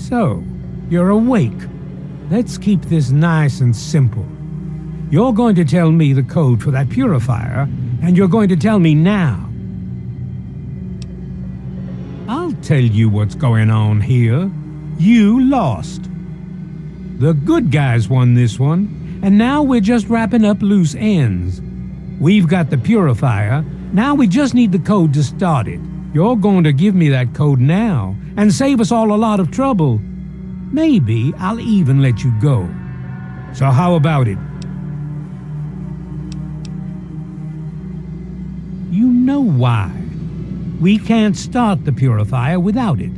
So, you're awake. Let's keep this nice and simple. You're going to tell me the code for that purifier, and you're going to tell me now. I'll tell you what's going on here. You lost. The good guys won this one, and now we're just wrapping up loose ends. We've got the purifier, now we just need the code to start it. You're going to give me that code now, and save us all a lot of trouble. Maybe I'll even let you go. So how about it? You know why. We can't start the purifier without it.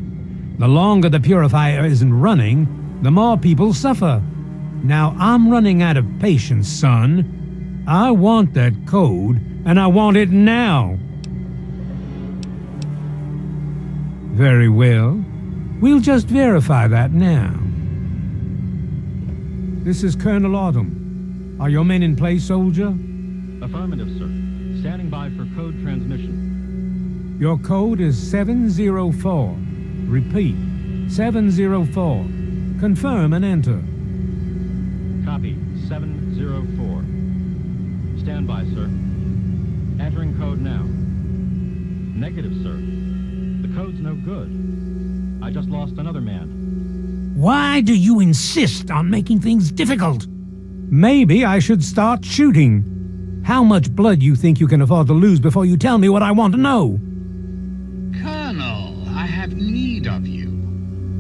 The longer the purifier isn't running, the more people suffer. Now I'm running out of patience, son. I want that code, and I want it now. Very well. We'll just verify that now. This is Colonel Autumn. Are your men in place, soldier? Affirmative, sir. Standing by for code transmission. Your code is 704. Repeat, 704. Confirm and enter. Copy, 704. Stand by, sir. Entering code now. Negative, sir. The code's no good. I just lost another man. Why do you insist on making things difficult? Maybe I should start shooting. How much blood you think you can afford to lose before you tell me what I want to know? Colonel, I have need of you.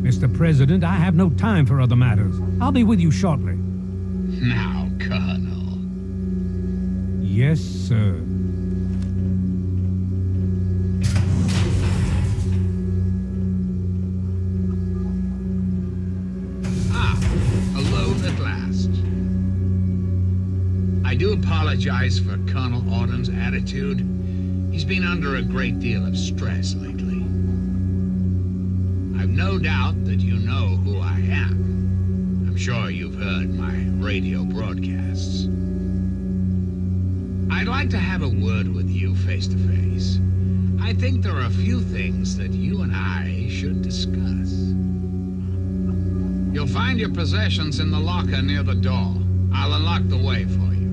Mr. President, I have no time for other matters. I'll be with you shortly. Now, Colonel. Yes, sir. Alone at last. I do apologize for Colonel Autumn's attitude. He's been under a great deal of stress lately. I've no doubt that you know who I am. I'm sure you've heard my radio broadcasts. I'd like to have a word with you face to face. I think there are a few things that you and I should discuss. You'll find your possessions in the locker near the door. I'll unlock the way for you.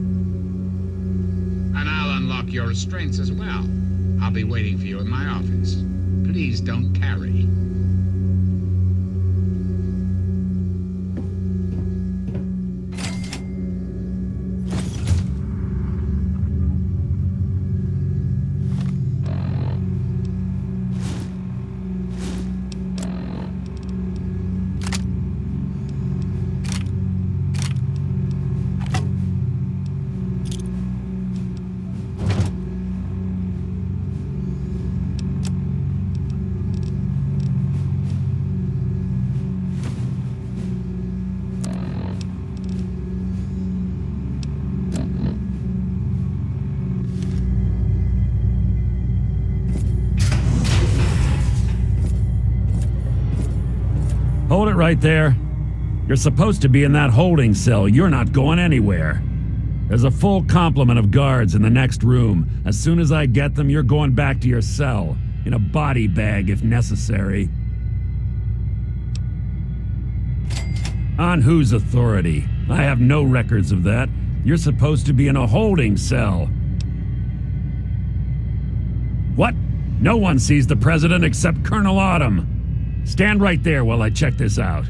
And I'll unlock your restraints as well. I'll be waiting for you in my office. Please don't carry. Hold it right there. You're supposed to be in that holding cell. You're not going anywhere. There's a full complement of guards in the next room. As soon as I get them, you're going back to your cell. In a body bag, if necessary. On whose authority? I have no records of that. You're supposed to be in a holding cell. What? No one sees the president except Colonel Autumn. Stand right there while I check this out.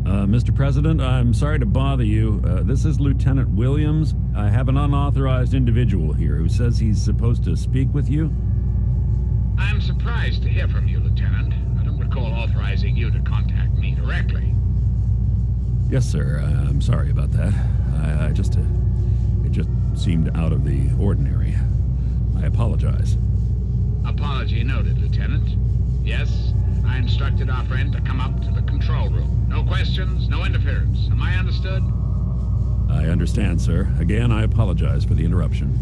Mr. President, I'm sorry to bother you. This is Lieutenant Williams. I have an unauthorized individual here who says he's supposed to speak with you. I'm surprised to hear from you, Lieutenant. I don't recall authorizing you to contact me directly. Yes, sir. I'm sorry about that. It just seemed out of the ordinary. I apologize. Apology noted, Lieutenant. Yes, I instructed our friend to come up to the control room. No questions, no interference. Am I understood? I understand, sir. Again, I apologize for the interruption.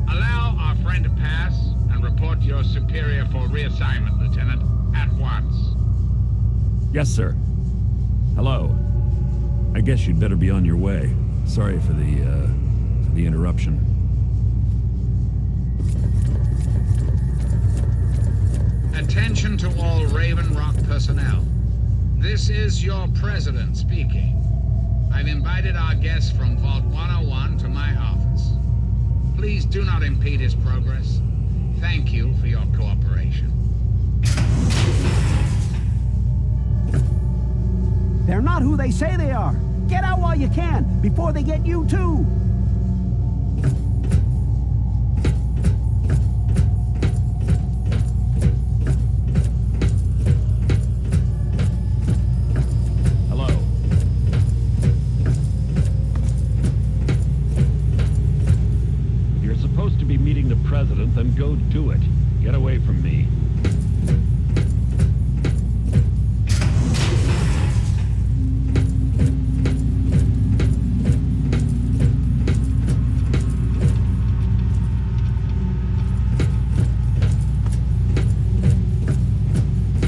Allow our friend to pass and report to your superior for reassignment, Lieutenant, at once. Yes, sir. Hello. I guess you'd better be on your way. Sorry for the interruption. Attention to all Raven Rock personnel. This is your president speaking. I've invited our guest from Vault 101 to my office. Please do not impede his progress. Thank you for your cooperation. They're not who they say they are. Get out while you can, before they get you too. Hello. If you're supposed to be meeting the president, then go do it. Get away from me.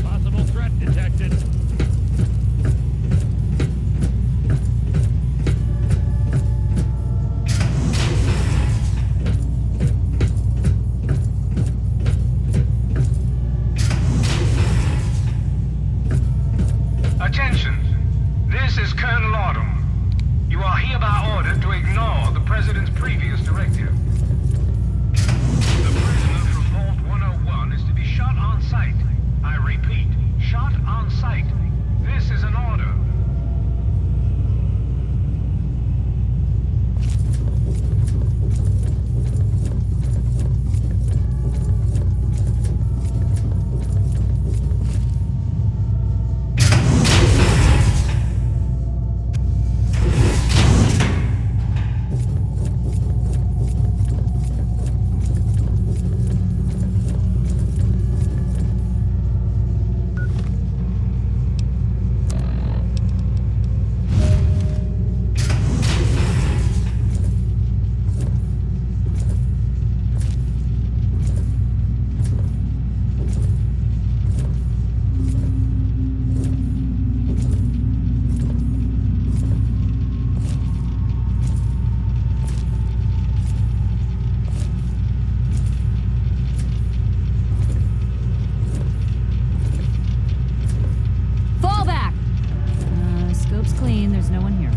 Possible threat detected. Attention! This is Colonel Autumn. You are hereby ordered to ignore the President's previous directive. The prisoner from Vault 101 is to be shot on sight. I repeat, shot on sight. This is an order. Fall back! Scope's clean, there's no one here.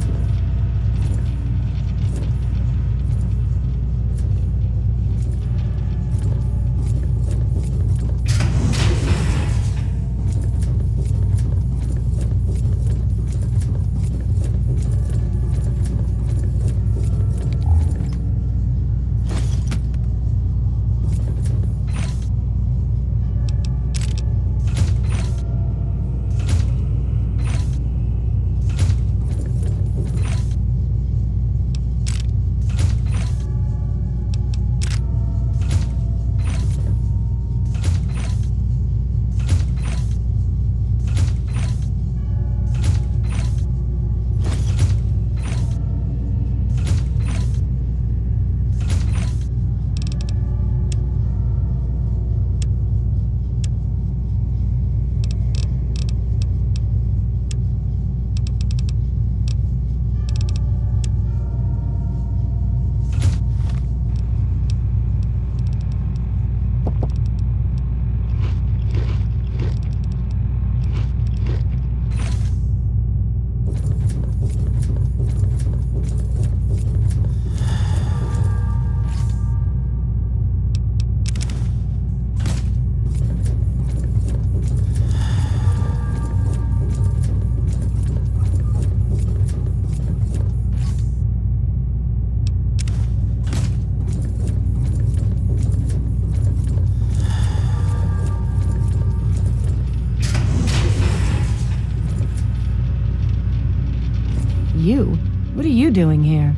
You? What are you doing here?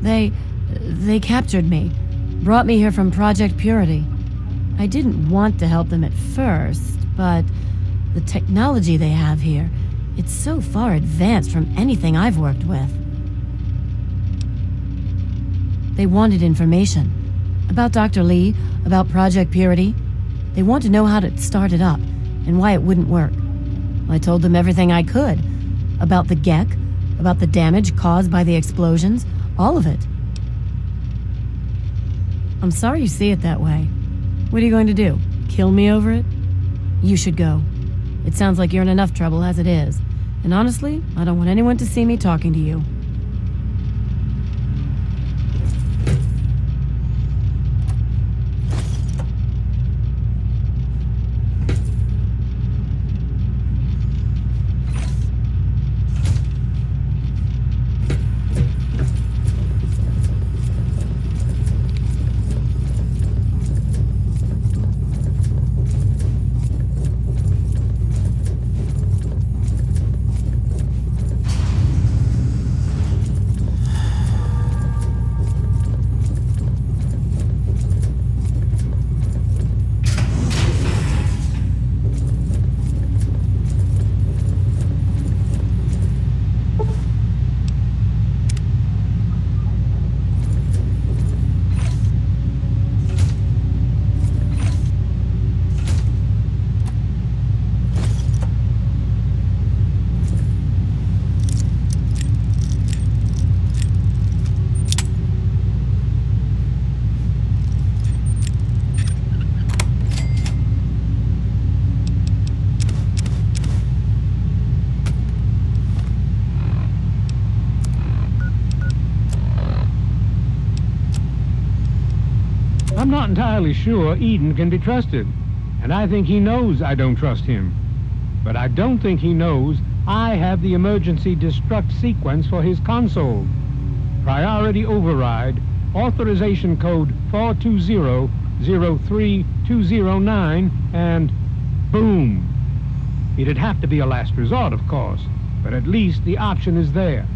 They captured me. Brought me here from Project Purity. I didn't want to help them at first, but the technology they have here, it's so far advanced from anything I've worked with. They wanted information. About Dr. Lee, about Project Purity. They want to know how to start it up, and why it wouldn't work. I told them everything I could. About the Gek, about the damage caused by the explosions, all of it. I'm sorry you see it that way. What are you going to do? Kill me over it? You should go. It sounds like you're in enough trouble as it is. And honestly, I don't want anyone to see me talking to you. I'm not entirely sure Eden can be trusted, and I think he knows I don't trust him. But I don't think he knows I have the emergency destruct sequence for his console. Priority override, authorization code 420-03209, and boom. It'd have to be a last resort, of course, but at least the option is there.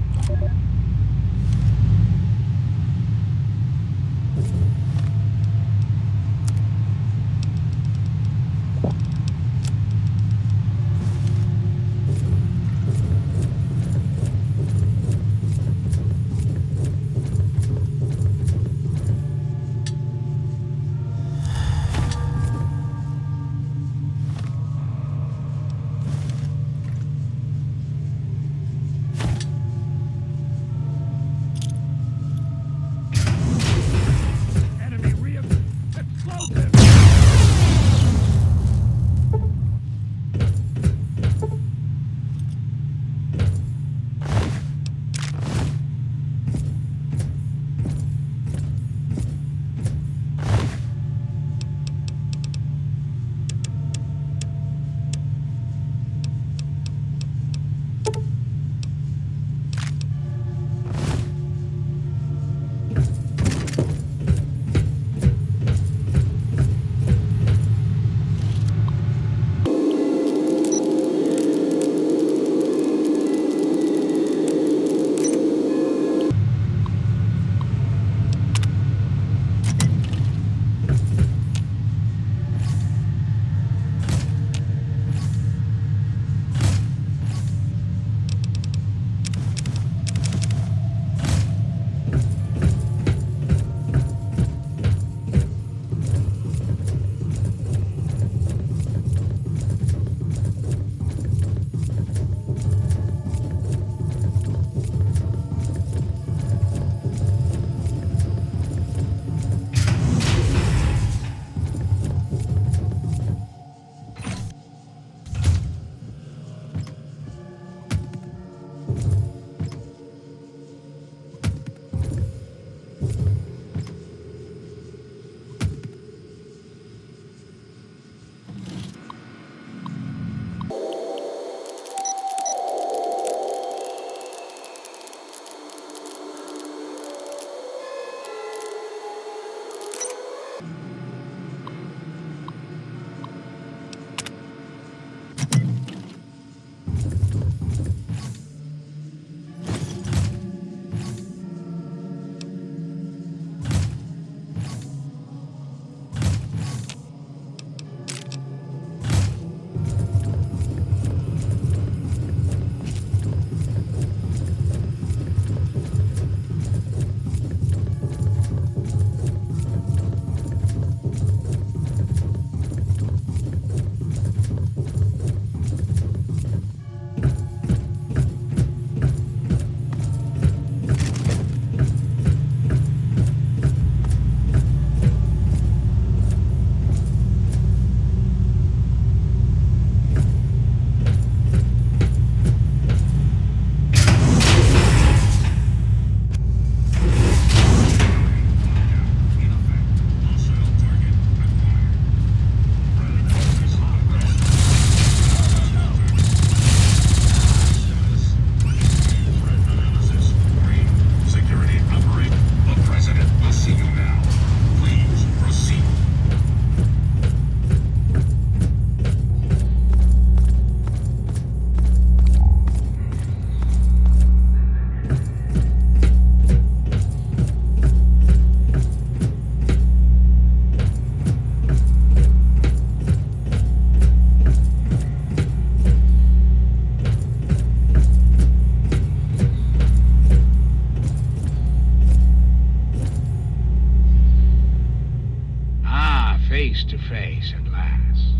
face to face at last.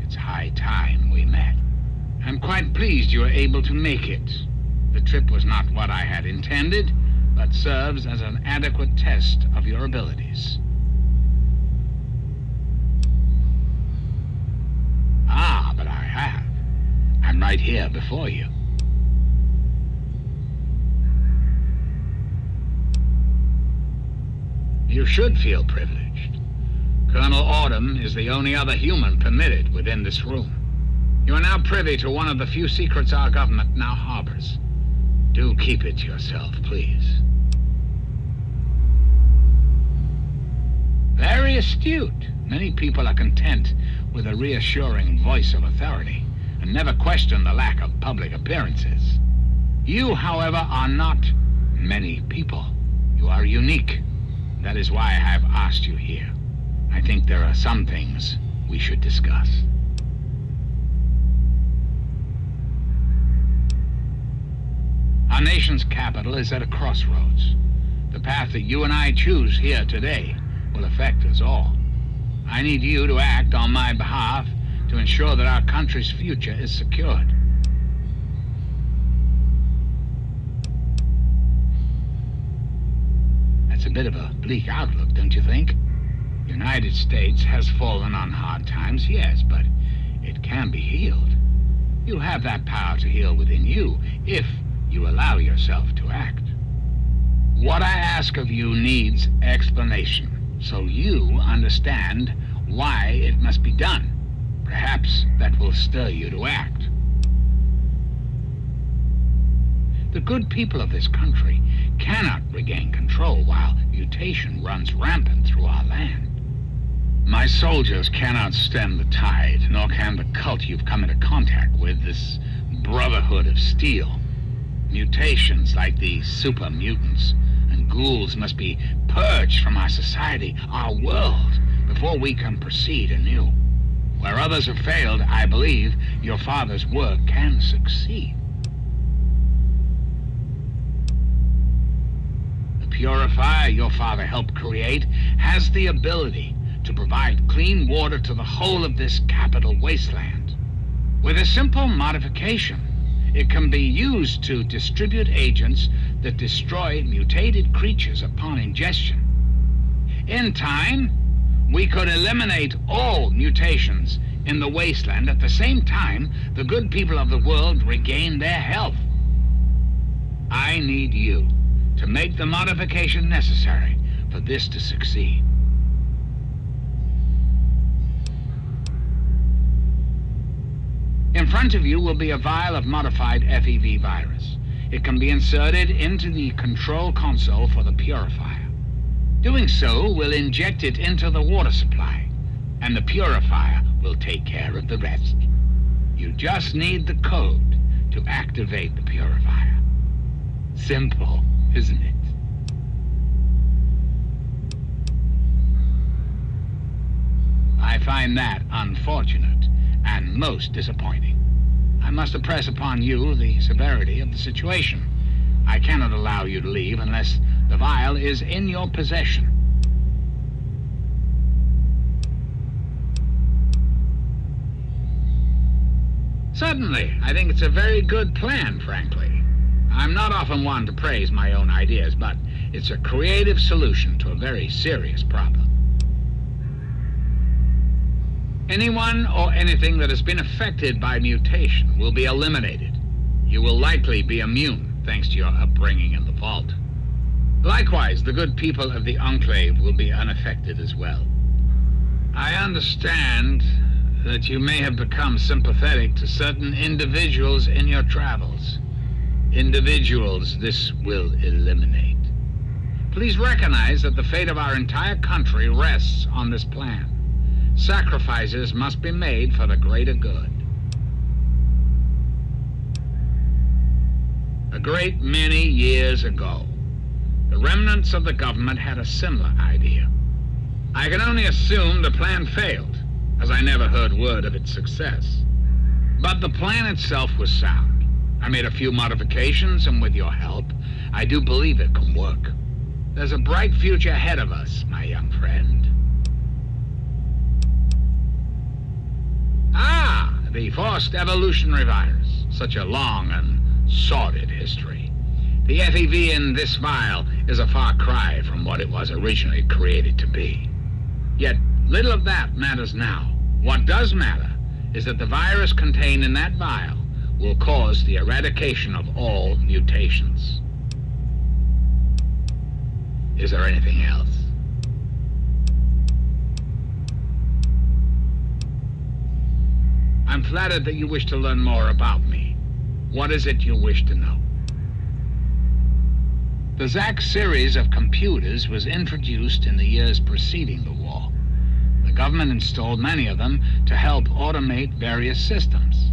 It's high time we met. I'm quite pleased you were able to make it. The trip was not what I had intended, but serves as an adequate test of your abilities. Ah, but I have. I'm right here before you. You should feel privileged. Colonel Autumn is the only other human permitted within this room. You are now privy to one of the few secrets our government now harbors. Do keep it to yourself, please. Very astute. Many people are content with a reassuring voice of authority and never question the lack of public appearances. You, however, are not many people. You are unique. That is why I have asked you here. I think there are some things we should discuss. Our nation's capital is at a crossroads. The path that you and I choose here today will affect us all. I need you to act on my behalf to ensure that our country's future is secured. That's a bit of a bleak outlook, don't you think? The United States has fallen on hard times, yes, but it can be healed. You have that power to heal within you if you allow yourself to act. What I ask of you needs explanation, so you understand why it must be done. Perhaps that will stir you to act. The good people of this country cannot regain control while mutation runs rampant through our land. My soldiers cannot stem the tide, nor can the cult you've come into contact with, this Brotherhood of Steel. Mutations like the super mutants and ghouls must be purged from our society, our world, before we can proceed anew. Where others have failed, I believe your father's work can succeed. The purifier your father helped create has the ability to provide clean water to the whole of this capital wasteland. With a simple modification, it can be used to distribute agents that destroy mutated creatures upon ingestion. In time, we could eliminate all mutations in the wasteland at the same time the good people of the world regain their health. I need you to make the modification necessary for this to succeed. In front of you will be a vial of modified FEV virus. It can be inserted into the control console for the purifier. Doing so will inject it into the water supply, and the purifier will take care of the rest. You just need the code to activate the purifier. Simple, isn't it? I find that unfortunate and most disappointing. I must impress upon you the severity of the situation. I cannot allow you to leave unless the vial is in your possession. Certainly, I think it's a very good plan, frankly. I'm not often one to praise my own ideas, but it's a creative solution to a very serious problem. Anyone or anything that has been affected by mutation will be eliminated. You will likely be immune, thanks to your upbringing in the vault. Likewise, the good people of the Enclave will be unaffected as well. I understand that you may have become sympathetic to certain individuals in your travels. Individuals this will eliminate. Please recognize that the fate of our entire country rests on this plan. Sacrifices must be made for the greater good. A great many years ago, the remnants of the government had a similar idea. I can only assume the plan failed, as I never heard word of its success. But the plan itself was sound. I made a few modifications, and with your help, I do believe it can work. There's a bright future ahead of us, my young friend. Ah, the forced evolutionary virus. Such a long and sordid history. The FEV in this vial is a far cry from what it was originally created to be. Yet, little of that matters now. What does matter is that the virus contained in that vial will cause the eradication of all mutations. Is there anything else? I'm flattered that you wish to learn more about me. What is it you wish to know? The Zach series of computers was introduced in the years preceding the war. The government installed many of them to help automate various systems.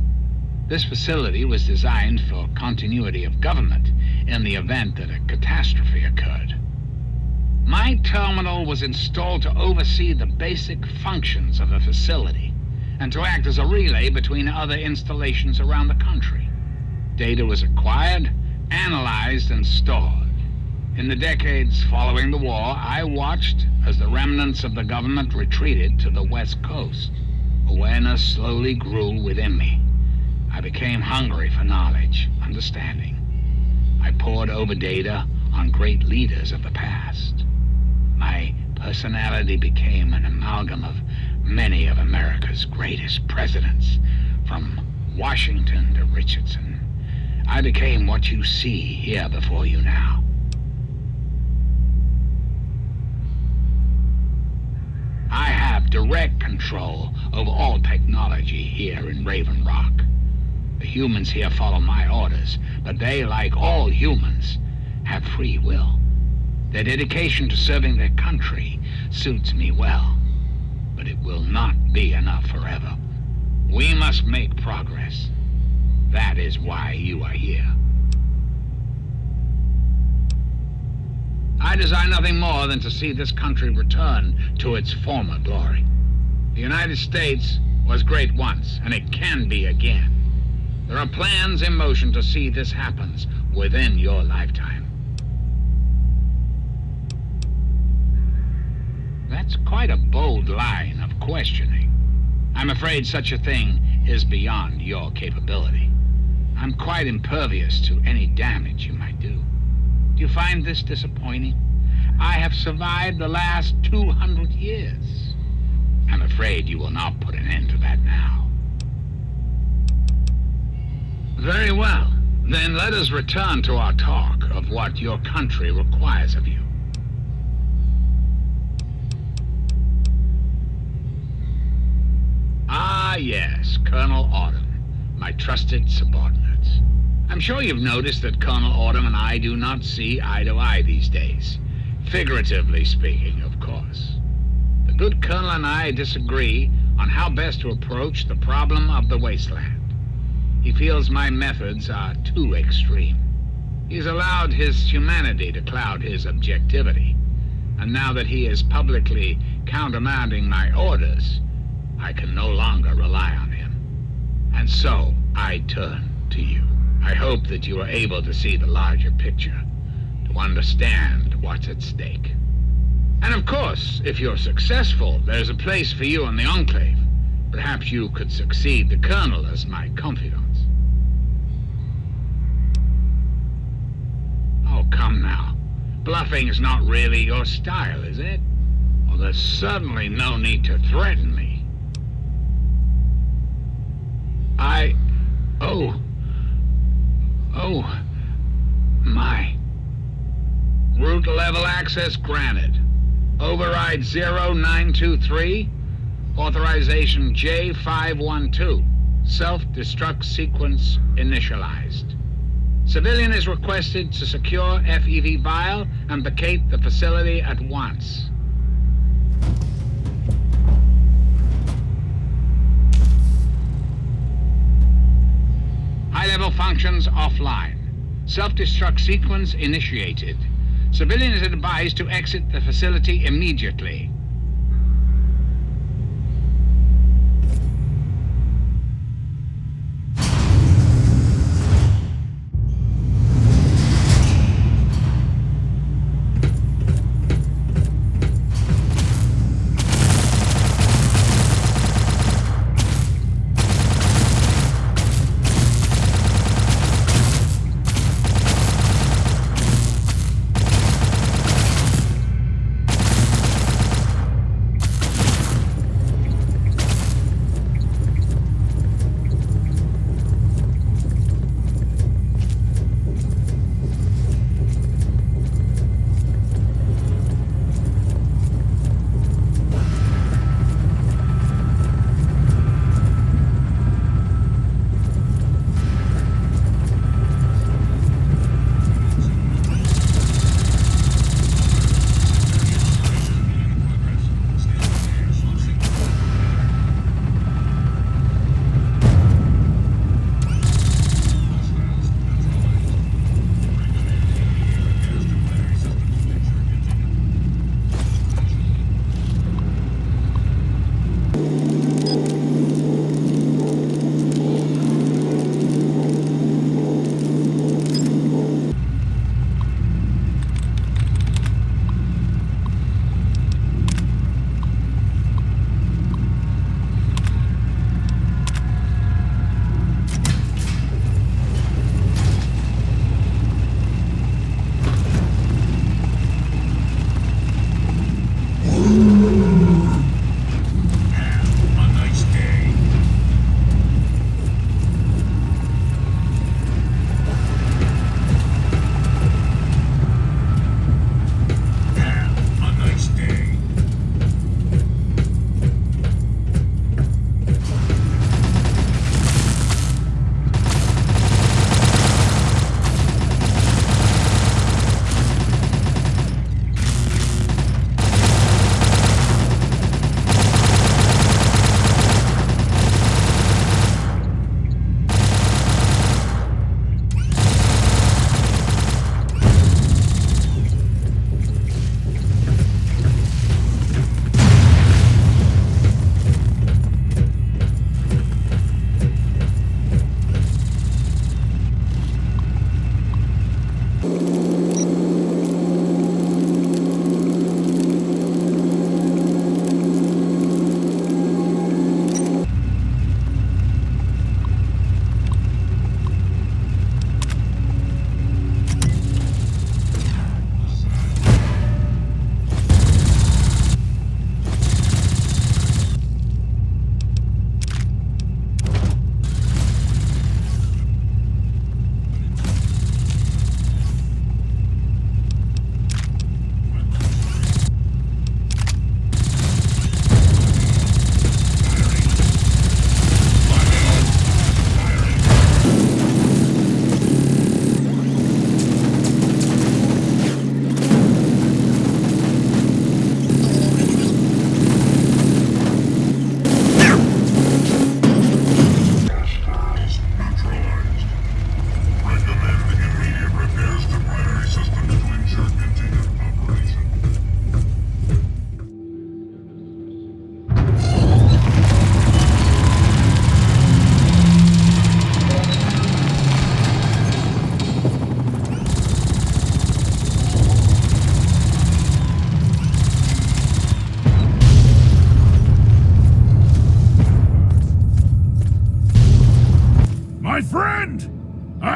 This facility was designed for continuity of government in the event that a catastrophe occurred. My terminal was installed to oversee the basic functions of the facility and to act as a relay between other installations around the country. Data was acquired, analyzed, and stored. In the decades following the war, I watched as the remnants of the government retreated to the West Coast. Awareness slowly grew within me. I became hungry for knowledge, understanding. I pored over data on great leaders of the past. My personality became an amalgam of many of America's greatest presidents, from Washington to Richardson. I became what you see here before you now. I have direct control over all technology here in Raven Rock. The humans here follow my orders, but they, like all humans, have free will. Their dedication to serving their country suits me well, but it will not be enough forever. We must make progress. That is why you are here. I desire nothing more than to see this country return to its former glory. The United States was great once, and it can be again. There are plans in motion to see this happen within your lifetime. That's quite a bold line of questioning. I'm afraid such a thing is beyond your capability. I'm quite impervious to any damage you might do. Do you find this disappointing? I have survived the last 200 years. I'm afraid you will not put an end to that now. Very well. Then let us return to our talk of what your country requires of you. Ah, yes, Colonel Autumn, my trusted subordinate. I'm sure you've noticed that Colonel Autumn and I do not see eye to eye these days. Figuratively speaking, of course. The good Colonel and I disagree on how best to approach the problem of the wasteland. He feels my methods are too extreme. He's allowed his humanity to cloud his objectivity. And now that he is publicly countermanding my orders, I can no longer rely on him. And so, I turn to you. I hope that you are able to see the larger picture, to understand what's at stake. And of course, if you're successful, there's a place for you in the Enclave. Perhaps you could succeed the Colonel as my confidant. Oh, come now. Bluffing is not really your style, is it? Well, there's certainly no need to threaten me. Oh, my. Route level access granted. Override 0923. Authorization J512. Self-destruct sequence initialized. Civilian is requested to secure FEV vial and vacate the facility at once. High-level functions offline. Self-destruct sequence initiated. Civilian is advised to exit the facility immediately.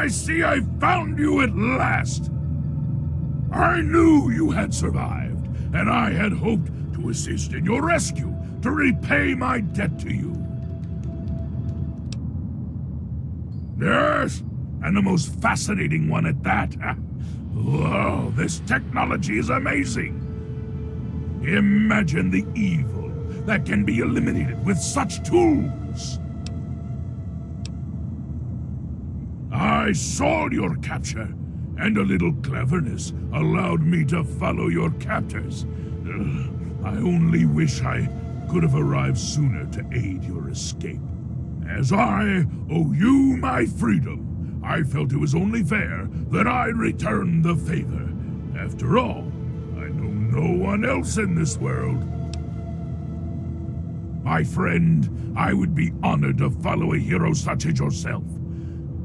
I see I found you at last! I knew you had survived, and I had hoped to assist in your rescue, to repay my debt to you. Yes, and the most fascinating one at that. Whoa, this technology is amazing! Imagine the evil that can be eliminated with such tools! I saw your capture, and a little cleverness allowed me to follow your captors. I only wish I could have arrived sooner to aid your escape. As I owe you my freedom, I felt it was only fair that I return the favor. After all, I know no one else in this world. My friend, I would be honored to follow a hero such as yourself.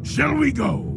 Shall we go?